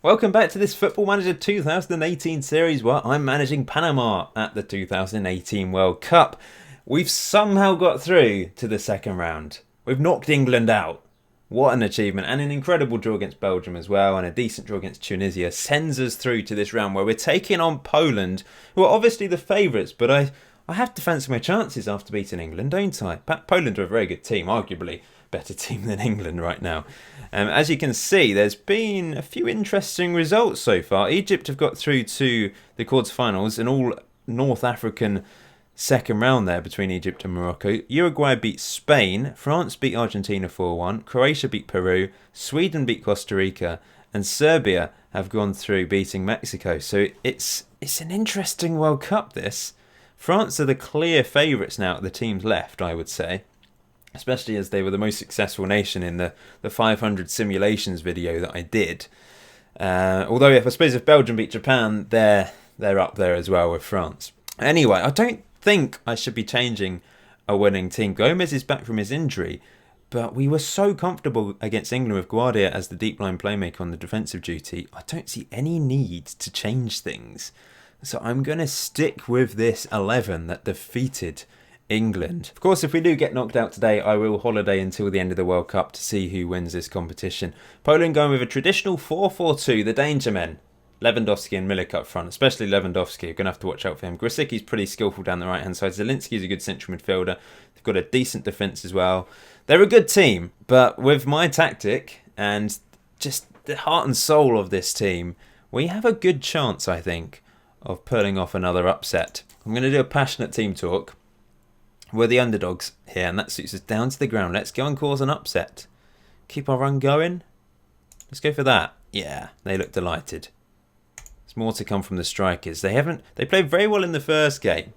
Welcome back to this Football Manager 2018 series where I'm managing Panama at the 2018 World Cup. We've somehow got through to the second round. We've knocked England out. What an achievement, and an incredible draw against Belgium as well, and a decent draw against Tunisia sends us through to this round where we're taking on Poland, who are obviously the favourites, but I have to fancy my chances after beating England, don't I? Poland are a very good team, arguably better team than England right now. As you can see, there's been a few interesting results so far. Egypt have got through to the quarterfinals, an all North African second round there between Egypt and Morocco. Uruguay beat Spain, France beat Argentina 4-1, Croatia beat Peru, Sweden beat Costa Rica, and Serbia have gone through beating Mexico. So it's an interesting World Cup, this. France are the clear favourites now at the teams left, I would say. Especially as they were the most successful nation in the 500 simulations video that I did. Although I suppose if Belgium beat Japan, they're up there as well with France. Anyway, I don't think I should be changing a winning team. Gomez is back from his injury, but we were so comfortable against England with Guardiola as the deep line playmaker on the defensive duty. I don't see any need to change things. So I'm going to stick with this 11 that defeated England. Of course, if we do get knocked out today, I will holiday until the end of the World Cup to see who wins this competition. Poland going with a traditional 4-4-2, the danger men. Lewandowski and Milik up front, especially Lewandowski. You're going to have to watch out for him. Grosicki's pretty skillful down the right-hand side. Zielinski's a good central midfielder. They've got a decent defence as well. They're a good team, but with my tactic and just the heart and soul of this team, we have a good chance, I think, of pulling off another upset. I'm going to do a passionate team talk. We're the underdogs here, and that suits us down to the ground. Let's go and cause an upset. Keep our run going. Let's go for that. Yeah, they look delighted. There's more to come from the strikers. They played very well in the first game,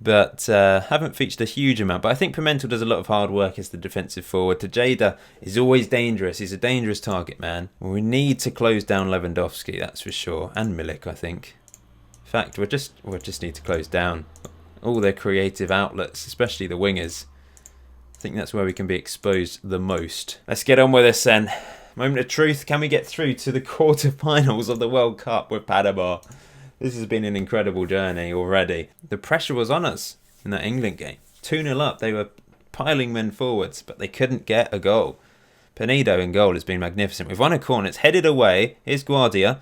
but haven't featured a huge amount. But I think Pimentel does a lot of hard work as the defensive forward. Tejeda is always dangerous. He's a dangerous target man. We need to close down Lewandowski, that's for sure, and Milik, I think. In fact, we just need to close down all their creative outlets, especially the wingers. I think that's where we can be exposed the most. Let's get on with this then. Moment of truth. Can we get through to the quarterfinals of the World Cup with Panama? This has been an incredible journey already. The pressure was on us in that England game. 2-0 up. They were piling men forwards, but they couldn't get a goal. Pinedo in goal has been magnificent. We've won a corner. It's headed away. Here's Guardia.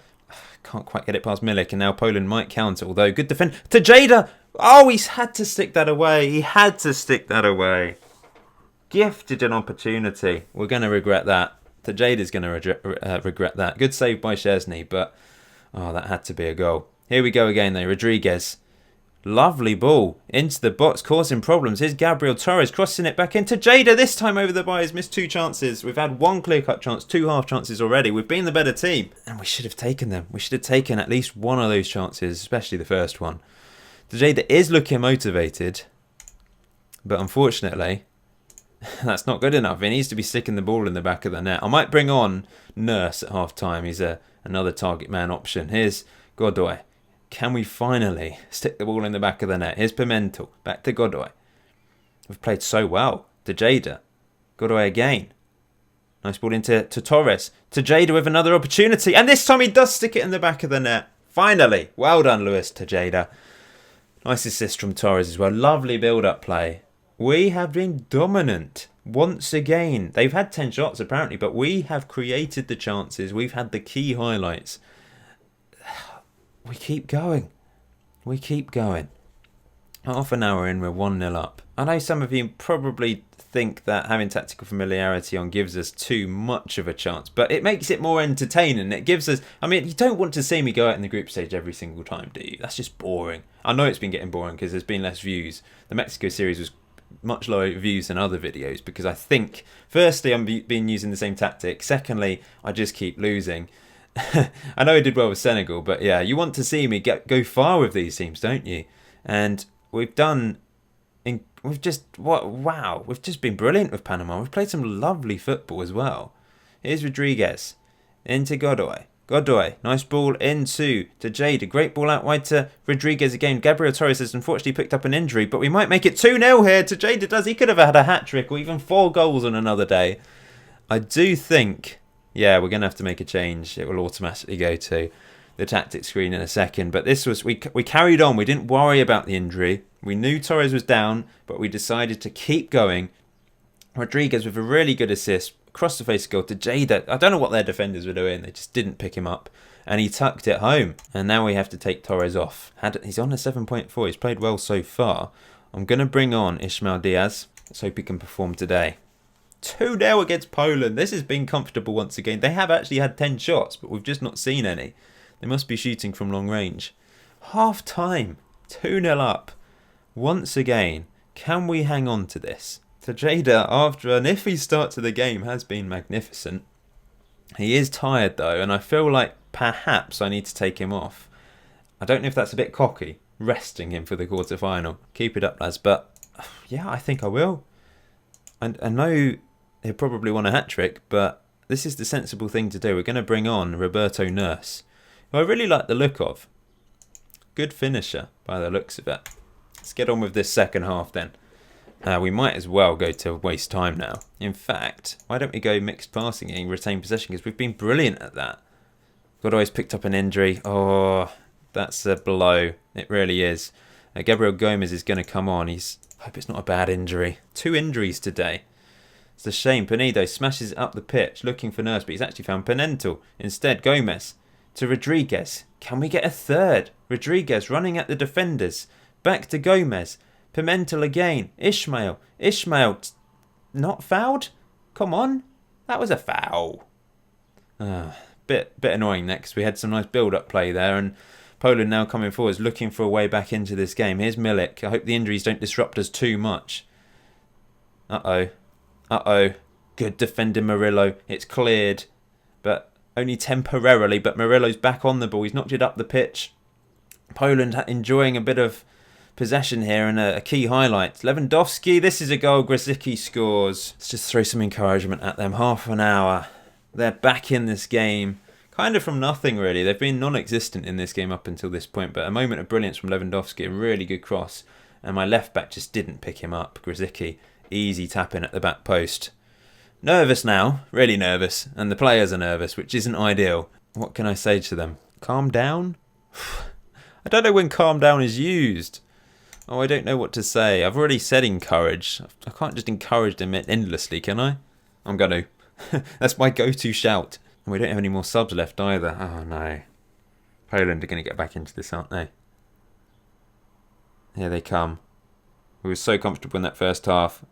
Can't quite get it past Milik, and now Poland might counter, although good defense. Tejeda! Oh, he's had to stick that away. He had to stick that away. Gifted an opportunity. We're going to regret that. Tejeda's going to regret that. Good save by Szczesny, but that had to be a goal. Here we go again, though. Rodriguez. Lovely ball into the box, causing problems. Here's Gabriel Torres crossing it back into Tejeda. This time over the bar. He's missed 2 chances. We've had 1 clear-cut chance, 2 half chances already. We've been the better team, and we should have taken them. We should have taken at least one of those chances, especially the first one. Tejeda is looking motivated, but unfortunately, that's not good enough. He needs to be sticking the ball in the back of the net. I might bring on Nurse at half-time. He's another target man option. Here's Godoy. Can we finally stick the ball in the back of the net? Here's Pimentel. Back to Godoy. We've played so well. Tejeda. Godoy again. Nice ball into Torres. Tejeda with another opportunity. And this time he does stick it in the back of the net. Finally. Well done, Luis Tejeda. Nice assist from Torres as well. Lovely build-up play. We have been dominant once again. They've had 10 shots apparently, but we have created the chances. We've had the key highlights. We keep going. We keep going. Half an hour in, we're 1-0 up. I know some of you probably think that having tactical familiarity on gives us too much of a chance, but it makes it more entertaining. It gives us... I mean, you don't want to see me go out in the group stage every single time, do you? That's just boring. I know it's been getting boring because there's been less views. The Mexico series was much lower views than other videos because I think, firstly, I'm been using the same tactic. Secondly, I just keep losing. I know I did well with Senegal, but yeah, you want to see me go far with these teams, don't you? And we've done... We've just been brilliant with Panama. We've played some lovely football as well. Here's Rodriguez into Godoy. Godoy, nice ball into Tejeda. Great ball out wide to Rodriguez again. Gabriel Torres has unfortunately picked up an injury, but we might make it 2-0 here. Tejeda does. He could have had a hat-trick or even 4 goals on another day. I do think Yeah, we're going to have to make a change. It will automatically go to the tactics screen in a second. But this was, we carried on. We didn't worry about the injury. We knew Torres was down, but we decided to keep going. Rodriguez with a really good assist. Across the face goal to Jada. I don't know what their defenders were doing. They just didn't pick him up. And he tucked it home. And now we have to take Torres off. He's on a 7.4. He's played well so far. I'm going to bring on Ismail Diaz. Let's hope he can perform today. 2-0 against Poland. This has been comfortable once again. They have actually had 10 shots, but we've just not seen any. They must be shooting from long range. Half time. 2-0 up. Once again, can we hang on to this? Jada, after an iffy start to the game, has been magnificent. He is tired though, and I feel like perhaps I need to take him off. I don't know if that's a bit cocky, resting him for the quarter-final. Keep it up, lads, but yeah, I think I will. And I know he'll probably want a hat-trick, but this is the sensible thing to do. We're going to bring on Roberto Nurse, who I really like the look of. Good finisher, by the looks of it. Let's get on with this second half then. We might as well go to waste time now. In fact, why don't we go mixed passing and retain possession, because we've been brilliant at that. Godoy's picked up an injury. Oh, that's a blow. It really is. Gabriel Gomez is going to come on. I hope it's not a bad injury. 2 injuries today. It's a shame. Pinedo smashes it up the pitch looking for Nurse, but he's actually found Penentel. Instead, Gomez to Rodriguez. Can we get a third? Rodriguez running at the defenders. Back to Gomez. Pimentel again. Ishmael. Not fouled? Come on. That was a foul. Bit annoying next. We had some nice build-up play there, and Poland now coming forwards looking for a way back into this game. Here's Milik. I hope the injuries don't disrupt us too much. Uh-oh. Good defending Murillo. It's cleared, but only temporarily. But Murillo's back on the ball. He's knocked it up the pitch. Poland enjoying a bit of possession here, and a key highlight. Lewandowski, this is a goal. Grzycki scores. Let's just throw some encouragement at them. Half an hour. They're back in this game. Kind of from nothing, really. They've been non-existent in this game up until this point, but a moment of brilliance from Lewandowski. A really good cross. And my left back just didn't pick him up. Grzycki, easy tapping at the back post. Nervous now. Really nervous. And the players are nervous, which isn't ideal. What can I say to them? Calm down? I don't know when calm down is used. Oh, I don't know what to say. I've already said encourage. I can't just encourage them endlessly, can I? I'm going to. That's my go-to shout. And we don't have any more subs left either. Oh, no. Poland are going to get back into this, aren't they? Here they come. We were so comfortable in that first half.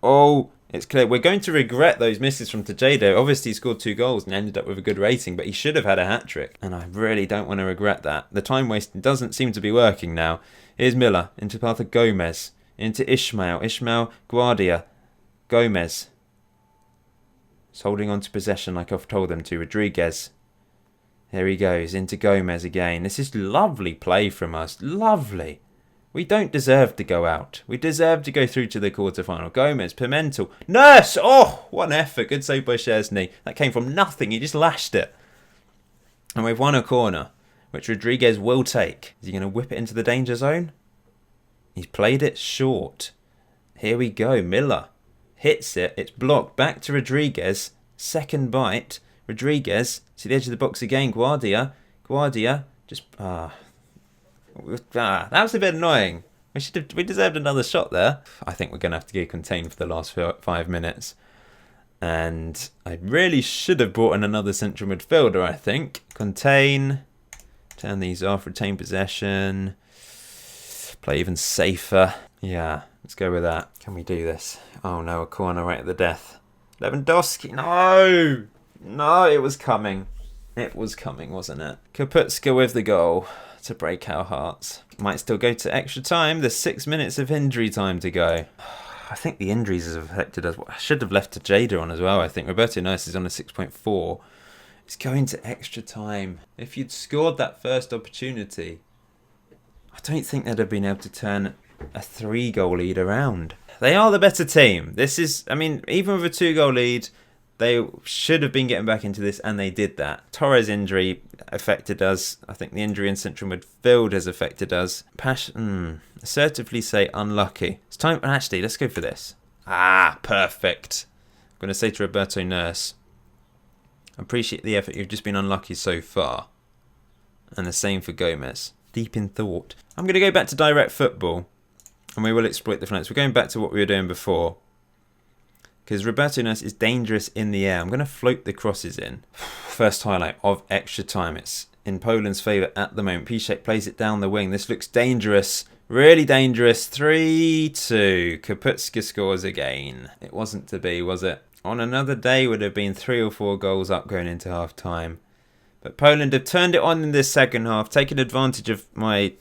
Oh, it's clear. We're going to regret those misses from Tejado. Obviously, he scored 2 goals and ended up with a good rating, but he should have had a hat-trick. And I really don't want to regret that. The time wasting doesn't seem to be working now. Here's Miller into path of Gomez. Into Ishmael. Guardia. Gomez. He's holding on to possession like I've told them to. Rodriguez. Here he goes. Into Gomez again. This is lovely play from us. Lovely. We don't deserve to go out. We deserve to go through to the quarter-final. Gomez, Pimentel, Nurse! Oh, what an effort. Good save by Szczesny. That came from nothing. He just lashed it. And we've won a corner, which Rodriguez will take. Is he going to whip it into the danger zone? He's played it short. Here we go. Miller hits it. It's blocked. Back to Rodriguez. Second bite. Rodriguez to the edge of the box again. Guardia just... that was a bit annoying. We deserved another shot there. I think we're going to have to get contained for the last 5 minutes. And I really should have brought in another central midfielder, I think. Contain. Turn these off. Retain possession. Play even safer. Yeah, let's go with that. Can we do this? Oh no, a corner right at the death. Lewandowski. No! No, it was coming. It was coming, wasn't it? Kaputska with the goal to break our hearts. Might still go to extra time. There's 6 minutes of injury time to go. I think the injuries have affected us. I should have left Jada on as well, I think. Roberto Nurse is on a 6.4. It's going to extra time. If you'd scored that first opportunity, I don't think they'd have been able to turn a 3-goal lead around. They are the better team. This is, I mean, even with a 2-goal lead, they should have been getting back into this, and they did that. Torres' injury affected us. I think the injury in central midfield has affected us. Assertively say unlucky. It's time. Actually, let's go for this. Perfect. I'm going to say to Roberto Nurse, Appreciate the effort. You've just been unlucky so far. And the same for Gomez. Deep in thought. I'm going to go back to direct football. And we will exploit the flanks. We're going back to what we were doing before. Because Roberto Nurse is dangerous in the air. I'm going to float the crosses in. First highlight of extra time. It's in Poland's favour at the moment. Piszczek plays it down the wing. This looks dangerous. Really dangerous. 3-2. Kaputska scores again. It wasn't to be, was it? On another day would have been 3 or 4 goals up going into half time. But Poland have turned it on in this second half, taken advantage of my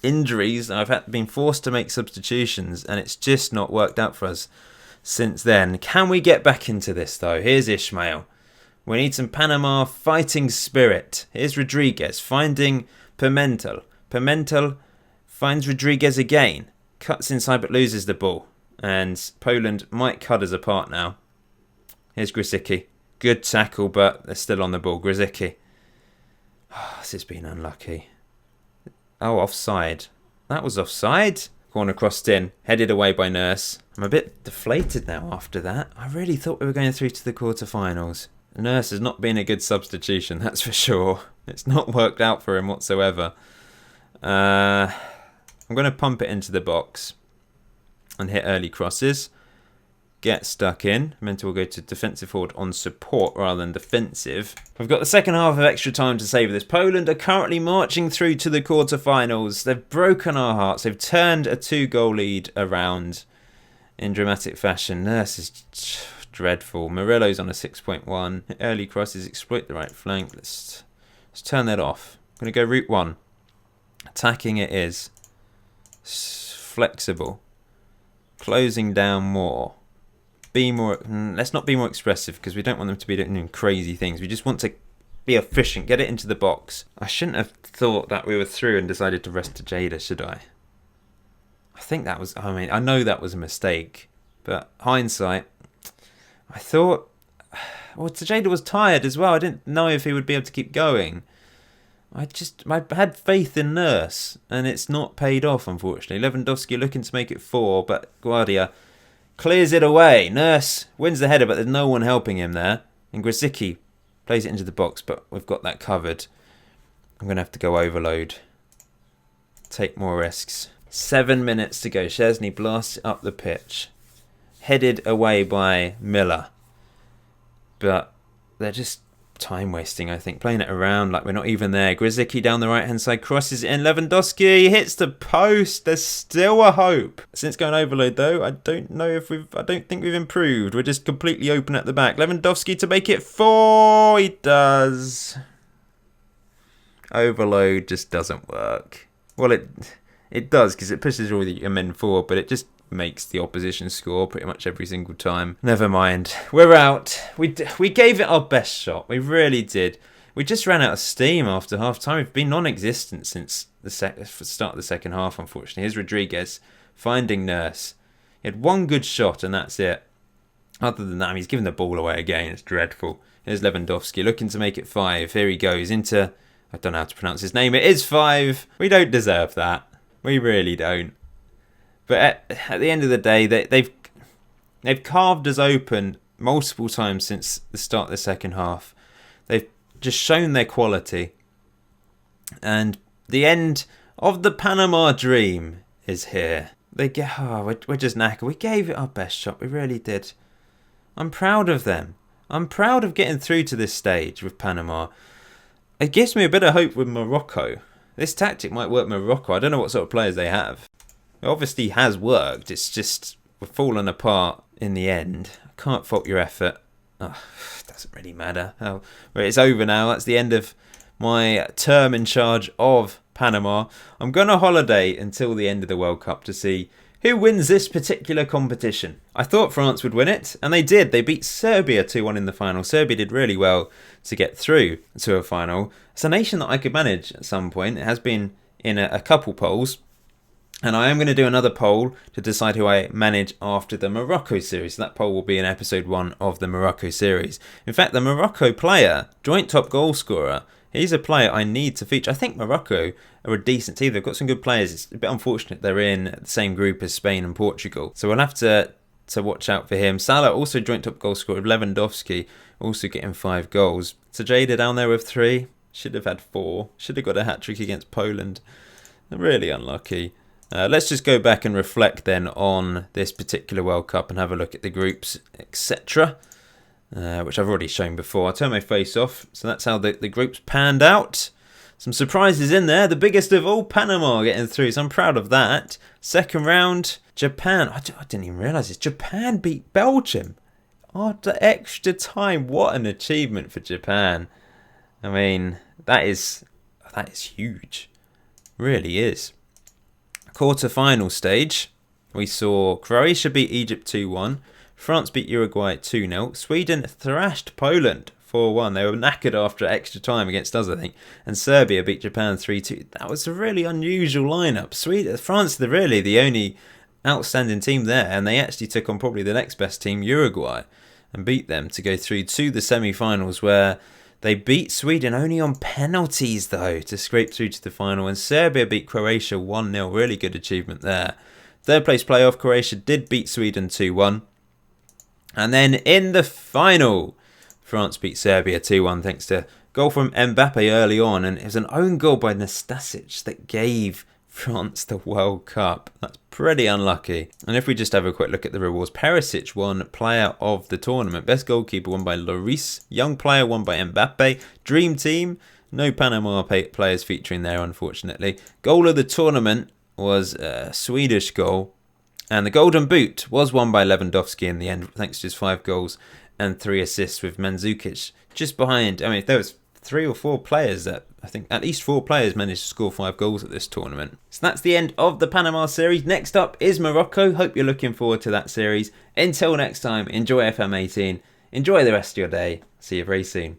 injuries. I've been forced to make substitutions, and it's just not worked out for us since then. Can we get back into this, though? Here's Ishmael. We need some Panama fighting spirit. Here's Rodriguez finding Pimentel. Pimentel finds Rodriguez again. Cuts inside but loses the ball. And Poland might cut us apart now. Here's Grzycki. Good tackle, but they're still on the ball. Grzycki. Oh, this has been unlucky. Oh, offside. That was offside. Corner crossed in. Headed away by Nurse. I'm a bit deflated now after that. I really thought we were going through to the quarterfinals. Nurse has not been a good substitution, that's for sure. It's not worked out for him whatsoever. I'm going to pump it into the box and hit early crosses. Get stuck in. Mental will go to defensive forward on support rather than defensive. We've got the second half of extra time to savour this. Poland are currently marching through to the quarterfinals. They've broken our hearts. They've turned a 2-goal lead around in dramatic fashion. Nurse is dreadful. Murillo's on a 6.1. Early crosses exploit the right flank. Let's turn that off. I'm going to go route 1. Attacking it is. Flexible. Closing down more. Let's not be more expressive because we don't want them to be doing crazy things. We just want to be efficient, get it into the box. I shouldn't have thought that we were through and decided to rest Tejeda, should I? I think that was, I know that was a mistake, but hindsight, I thought, well, Tejeda was tired as well. I didn't know if he would be able to keep going. I had faith in Nurse, and it's not paid off, unfortunately. Lewandowski looking to make it 4, but Guardia clears it away. Nurse wins the header, but there's no one helping him there. And Grzycki plays it into the box, but we've got that covered. I'm going to have to go overload. Take more risks. 7 minutes to go. Szczesny blasts it up the pitch. Headed away by Miller. But they're just time wasting, I think. Playing it around like we're not even there. Grzycki down the right hand side crosses it in. Lewandowski hits the post. There's still a hope. Since going overload though, I don't think we've improved. We're just completely open at the back. Lewandowski to make it 4. He does. Overload just doesn't work. Well, it does because it pushes all your men forward, but it just makes the opposition score pretty much every single time. Never mind. We're out. We gave it our best shot. We really did. We just ran out of steam after half time. We've been non-existent since the start of the second half, unfortunately. Here's Rodriguez finding Nurse. He had one good shot and that's it. Other than that, he's given the ball away again. It's dreadful. Here's Lewandowski looking to make it 5. Here he goes into, I don't know how to pronounce his name. It is 5. We don't deserve that. We really don't. But at the end of the day, they've carved us open multiple times since the start of the second half. They've just shown their quality. And the end of the Panama dream is here. We're just knackered. We gave it our best shot. We really did. I'm proud of them. I'm proud of getting through to this stage with Panama. It gives me a bit of hope with Morocco. This tactic might work Morocco. I don't know what sort of players they have. It obviously has worked. It's just we're falling apart in the end. I can't fault your effort. Oh, it doesn't really matter. Oh, but it's over now. That's the end of my term in charge of Panama. I'm going on holiday until the end of the World Cup to see who wins this particular competition. I thought France would win it, and they did. They beat Serbia 2-1 in the final. Serbia did really well to get through to a final. It's a nation that I could manage at some point. It has been in a couple polls. And I am going to do another poll to decide who I manage after the Morocco series. That poll will be in episode 1 of the Morocco series. In fact, the Morocco player, joint top goal scorer, he's a player I need to feature. I think Morocco are a decent team. They've got some good players. It's a bit unfortunate they're in the same group as Spain and Portugal. So we'll have to to watch out for him. Salah also joint top goal scorer with Lewandowski, also getting 5 goals. Sajeda down there with 3. Should have had 4. Should have got a hat-trick against Poland. Really unlucky. Let's just go back and reflect then on this particular World Cup and have a look at the groups, etc., which I've already shown before. I'll turn my face off. So that's how the groups panned out. Some surprises in there. The biggest of all, Panama getting through. So I'm proud of that. Second round, Japan. I didn't even realise this. Japan beat Belgium after extra time. What an achievement for Japan. I mean, that is huge. Really is. Quarter-final stage. We saw Croatia beat Egypt 2-1. France beat Uruguay 2-0. Sweden thrashed Poland 4-1. They were knackered after extra time against us, I think. And Serbia beat Japan 3-2. That was a really unusual lineup. France are really the only outstanding team there, and they actually took on probably the next best team, Uruguay, and beat them to go through to the semi-finals, where they beat Sweden only on penalties, though, to scrape through to the final. And Serbia beat Croatia 1-0. Really good achievement there. Third place playoff, Croatia did beat Sweden 2-1. And then in the final, France beat Serbia 2-1 thanks to a goal from Mbappe early on. And it was an own goal by Nastasic that gave France the World Cup. That's pretty unlucky. And if we just have a quick look at the rewards, Perisic won Player of the Tournament. Best goalkeeper won by Lloris. Young player won by Mbappe. Dream Team, no Panama players featuring there, unfortunately. Goal of the Tournament was a Swedish goal. And the Golden Boot was won by Lewandowski in the end, thanks to his 5 goals and 3 assists, with Mandzukic just behind. I mean, there was 3 or 4 players that, I think at least 4 players managed to score 5 goals at this tournament. So that's the end of the Panama series. Next up is Morocco. Hope you're looking forward to that series. Until next time, enjoy FM18. Enjoy the rest of your day. See you very soon.